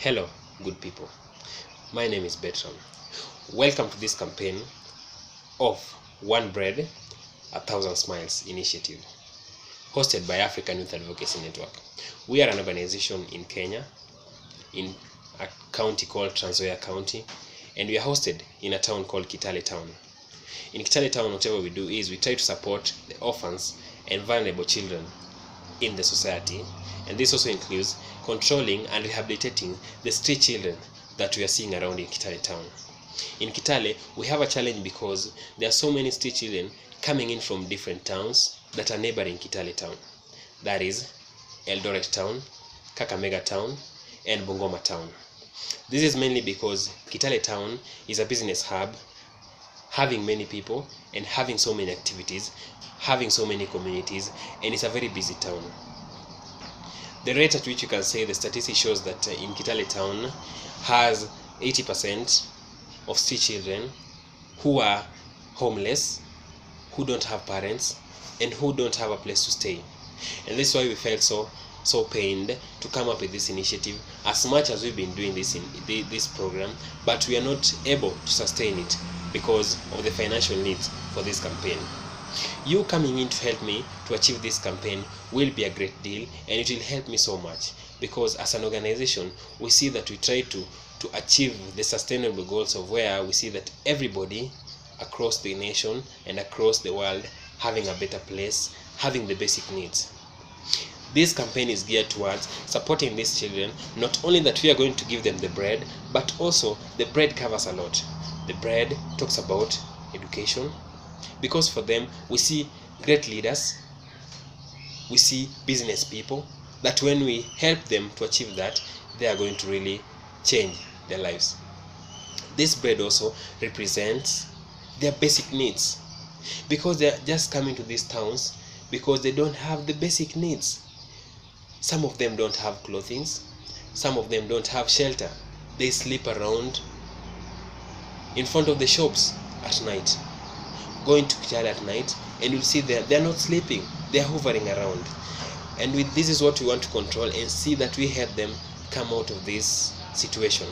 Hello, good people. My name is Bertram. Welcome to this campaign of One Bread, 1,000 Smiles initiative, hosted by African Youth Advocacy Network. We are an organization in Kenya, in a county called Nzoia County, and we are hosted in a town called Kitale Town. In Kitale Town, whatever we do is we try to support the orphans and vulnerable children in the society, and this also includes controlling and rehabilitating the street children that we are seeing around in Kitale Town. In Kitale, we have a challenge because there are so many street children coming in from different towns that are neighboring Kitale Town. That is Eldoret Town, Kakamega Town, and Bungoma Town. This is mainly because Kitale Town is a business hub, having many people and having so many activities, having so many communities, and it's a very busy town. The rate at which you can say the statistics shows that in Kitale Town has 80% of street children who are homeless, who don't have parents, and who don't have a place to stay. And this is why we felt so pained to come up with this initiative, as much as we've been doing this in this program, but we are not able to sustain it because of the financial needs for this campaign. You coming in to help me to achieve this campaign will be a great deal, and it will help me so much, because as an organization we see that we try to achieve the sustainable goals of where we see that everybody across the nation and across the world having a better place, having the basic needs. This campaign is geared towards supporting these children, not only that we are going to give them the bread, but also the bread covers a lot. The bread talks about education, because for them we see great leaders, we see business people, that when we help them to achieve that, they are going to really change their lives. This bread also represents their basic needs, because they are just coming to these towns because they don't have the basic needs. Some of them don't have clothing, some of them don't have shelter. They sleep around in front of the shops at night. Going to Kitale at night, and you'll see they're not sleeping, they're hovering around. And this is what we want to control and see that we help them come out of this situation.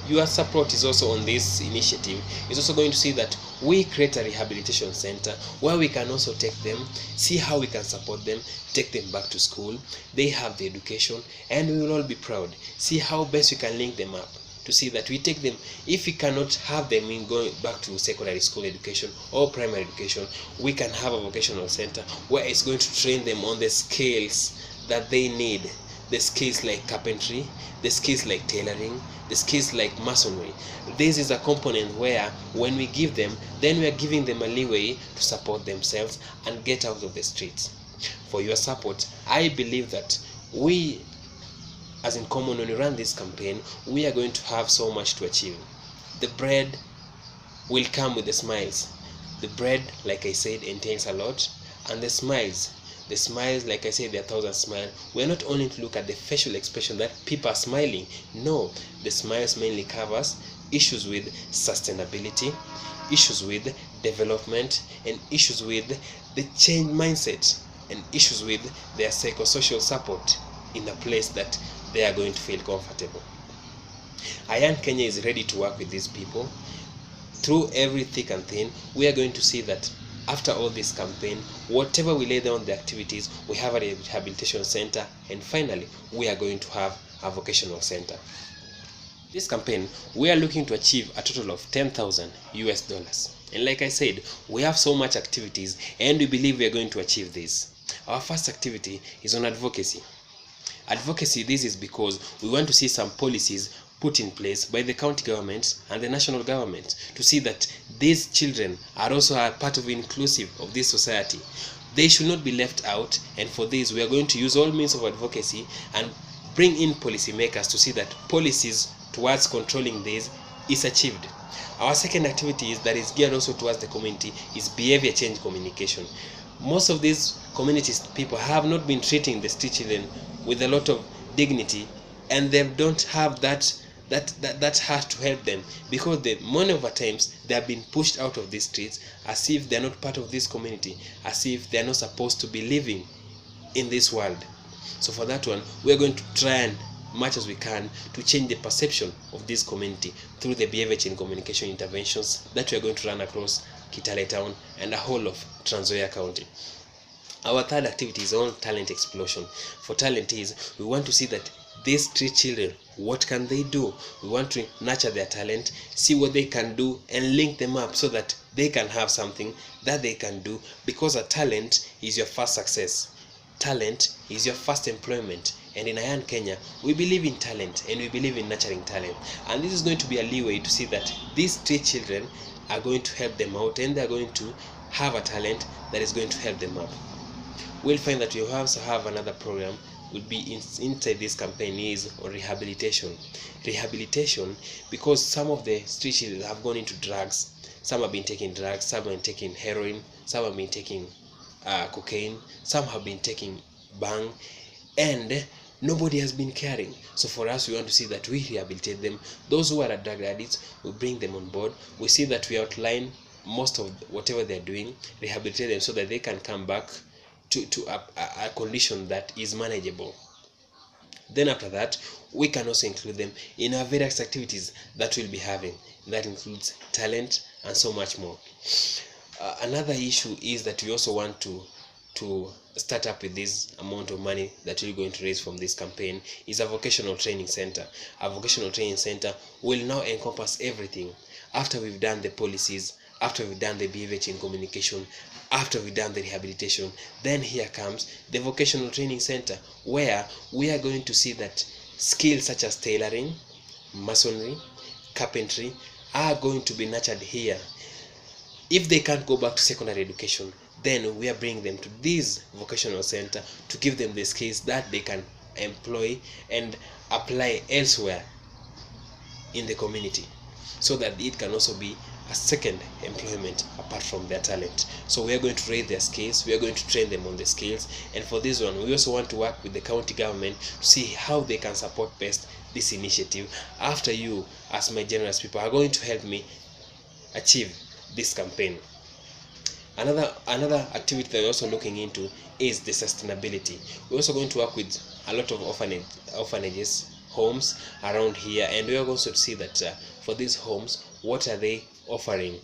Your support is also on this initiative. Is also going to see that we create a rehabilitation center where we can also take them, see how we can support them, take them back to school. They have the education, and we will all be proud. See how best we can link them up to see that we take them. If we cannot have them in going back to secondary school education or primary education, we can have a vocational center where it's going to train them on the skills that they need. The skills like carpentry, the skills like tailoring, the skills like masonry. This is a component where when we give them, then we are giving them a leeway to support themselves and get out of the streets. For your support, I believe that we, as in common, when we run this campaign, we are going to have so much to achieve. The bread will come with the smiles. The bread, like I said, entails a lot, and the smiles, like I said, there are 1,000 smiles. We are not only to look at the facial expression that people are smiling. No, the smiles mainly covers issues with sustainability, issues with development, and issues with the change mindset, and issues with their psychosocial support in a place that they are going to feel comfortable. Ayan Kenya is ready to work with these people. Through every thick and thin, we are going to see that after all this campaign, whatever we lay down the activities, we have a rehabilitation center, and finally we are going to have a vocational center. This campaign, we are looking to achieve a total of $10,000. And like I said, we have so much activities, and we believe we are going to achieve this. Our first activity is on advocacy. Advocacy, this is because we want to see some policies put in place by the county government and the national government to see that these children are also a part of inclusive of this society. They should not be left out, and for this we are going to use all means of advocacy and bring in policymakers to see that policies towards controlling this is achieved. Our second activity is that is geared also towards the community is behavior change communication. Most of these communities people have not been treating the street children with a lot of dignity, and they don't have that heart to help them, because many of the times they have been pushed out of these streets as if they are not part of this community, as if they are not supposed to be living in this world. So for that one, we are going to try and much as we can to change the perception of this community through the behavior change communication interventions that we are going to run across Kitale town and the whole of Nzoia County. Our third activity is on talent explosion. For talent is, we want to see that these three children, what can they do? We want to nurture their talent, see what they can do, and link them up so that they can have something that they can do, because a talent is your first success. Talent is your first employment. And in Ayan Kenya, we believe in talent and we believe in nurturing talent. And this is going to be a leeway to see that these three children are going to help them out, and they are going to have a talent that is going to help them up. We'll find that we also have another program will be inside this campaign is on rehabilitation. Rehabilitation, because some of the street children have gone into drugs. Some have been taking drugs, some have been taking heroin, some have been taking cocaine, some have been taking bang, and nobody has been caring. So for us, we want to see that we rehabilitate them. Those who are drug addicts, we bring them on board. We see that we outline most of whatever they're doing, rehabilitate them so that they can come back to a condition that is manageable. Then after that, we can also include them in our various activities that we'll be having. That includes talent and so much more. Another issue is that we also want to start up with this amount of money that we're going to raise from this campaign is a vocational training center. A vocational training center will now encompass everything. After we've done the policies, after we've done the behavior change communication, after we've done the rehabilitation, then here comes the vocational training center, where we are going to see that skills such as tailoring, masonry, carpentry are going to be nurtured here. If they can't go back to secondary education, then we are bringing them to this vocational center to give them the skills that they can employ and apply elsewhere in the community, so that it can also be a second employment apart from their talent. So we are going to raise their skills, we are going to train them on the skills, and for this one we also want to work with the county government to see how they can support best this initiative, after you as my generous people are going to help me achieve this campaign. Another activity that we're also looking into is the sustainability. We're also going to work with a lot of orphanages, homes around here, and we are going to see that for these homes, what are they offering?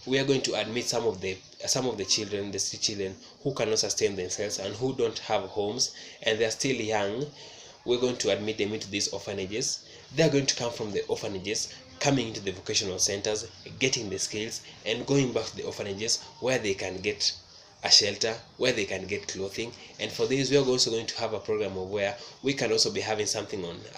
We are going to admit some of the children, the street children who cannot sustain themselves and who don't have homes and they are still young. We're going to admit them into these orphanages. They are going to come from the orphanages, coming into the vocational centers, getting the skills, and going back to the orphanages where they can get a shelter, where they can get clothing. And for this, we are also going to have a program of where we can also be having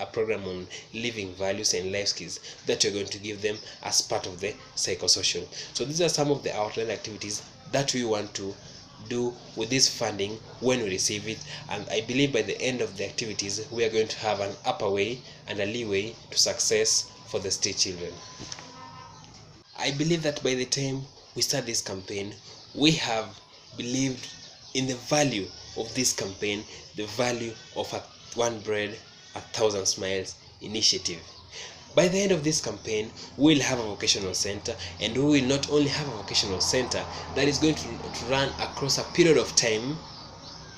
a program on living values and life skills that we're going to give them as part of the psychosocial. So these are some of the outline activities that we want to do with this funding when we receive it, and I believe by the end of the activities we are going to have an upper way and a leeway to success for the street children. I believe that by the time we start this campaign, we have believed in the value of this campaign, the value of a one bread, 1,000 smiles initiative. By the end of this campaign, we'll have a vocational center, and we will not only have a vocational center that is going to run across a period of time,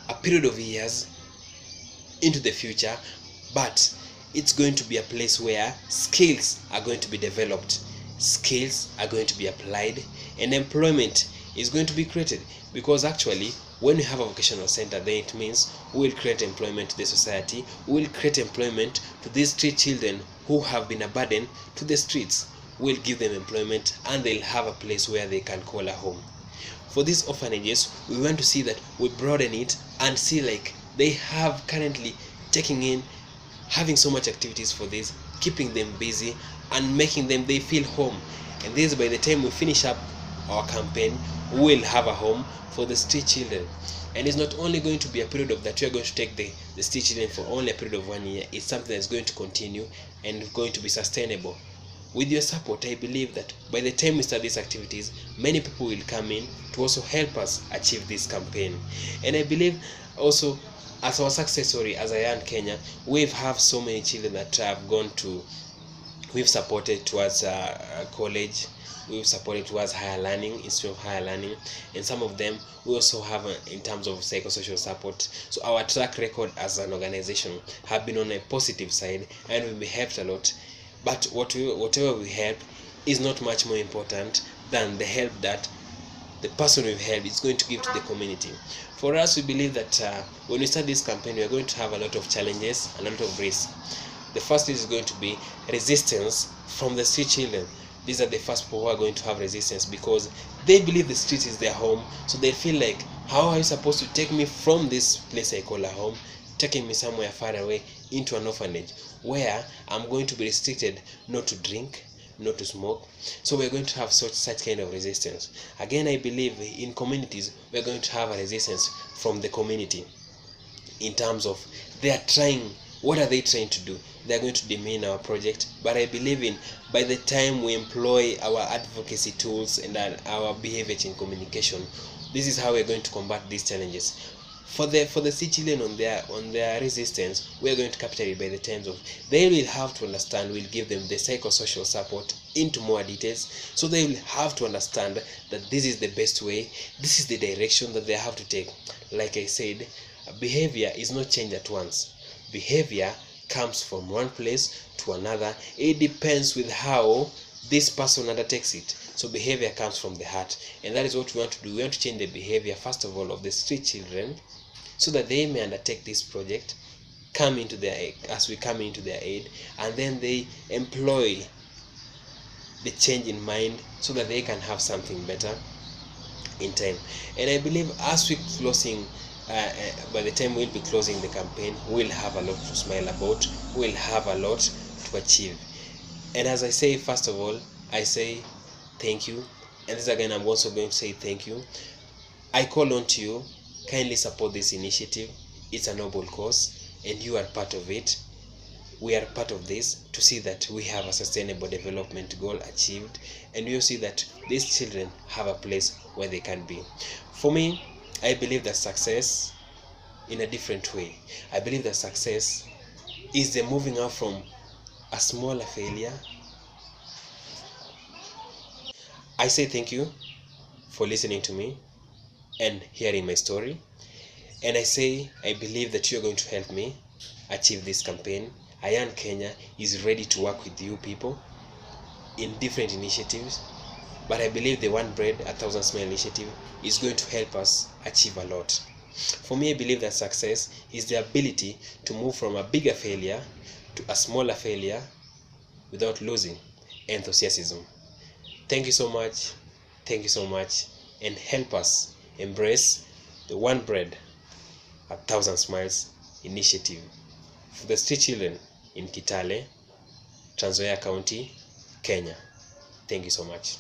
a period of years into the future, but it's going to be a place where skills are going to be developed, skills are going to be applied, and employment is going to be created. Because actually, when we have a vocational center, then it means we will create employment to the society, we will create employment to these street children who have been a burden to the streets. We'll give them employment and they'll have a place where they can call a home. For these orphanages, we want to see that we broaden it and see like they have currently taking in, having so much activities for this, keeping them busy and making them they feel home. And this, by the time we finish up our campaign, we will have a home for the street children. And it's not only going to be a period of that we are going to take the street children for only a period of 1 year. It's something that's going to continue and going to be sustainable. With your support, I believe that by the time we start these activities, many people will come in to also help us achieve this campaign. And I believe also, as our success story as Ayan Kenya, we have so many children that have gone to we've supported towards college, we've supported towards higher learning, instead of higher learning, and some of them we also have in terms of psychosocial support. So our track record as an organization have been on a positive side, and we've been helped a lot. But whatever we help is not much more important than the help that the person we've helped is going to give to the community. For us, we believe that when we start this campaign, we are going to have a lot of challenges and a lot of risks. The first is going to be resistance from the street children. These are the first people who are going to have resistance, because they believe the street is their home. So they feel like, how are you supposed to take me from this place I call a home, taking me somewhere far away into an orphanage where I'm going to be restricted not to drink, not to smoke? So we're going to have such kind of resistance. Again, I believe in communities we're going to have a resistance from the community in terms of they are trying. What are they trying to do? They're going to demean our project. But I believe in, by the time we employ our advocacy tools and our behavior change communication, this is how we're going to combat these challenges. For the sea children on their resistance, we're going to capture it by the terms of they will have to understand. We'll give them the psychosocial support into more details, so they will have to understand that this is the best way, this is the direction that they have to take. Like I said, behavior is not changed at once. Behavior comes from one place to another. It depends with how this person undertakes it. So behavior comes from the heart, and that is what we want to do. We want to change the behavior, first of all, of the street children, so that they may undertake this project, come into their aid, as we come into their aid, and then they employ the change in mind so that they can have something better in time. And I believe as we're closing, by the time we'll be closing the campaign, we'll have a lot to smile about, we'll have a lot to achieve. And as I say, first of all, I say thank you. And this again, I'm also going to say thank you. I call on to you, kindly support this initiative. It's a noble cause, and you are part of it. We are part of this to see that we have a sustainable development goal achieved, and you see that these children have a place where they can be. For me, I believe that success in a different way. I believe that success is the moving out from a smaller failure. I say thank you for listening to me and hearing my story. And I say I believe that you're going to help me achieve this campaign. Ayan Kenya is ready to work with you people in different initiatives, but I believe the One Bread, 1,000 Smile initiative is going to help us achieve a lot. For me, I believe that success is the ability to move from a bigger failure to a smaller failure without losing enthusiasm. Thank you so much. Thank you so much. And help us embrace the One Bread, 1,000 Smiles initiative for the street children in Kitale, Nzoia County, Kenya. Thank you so much.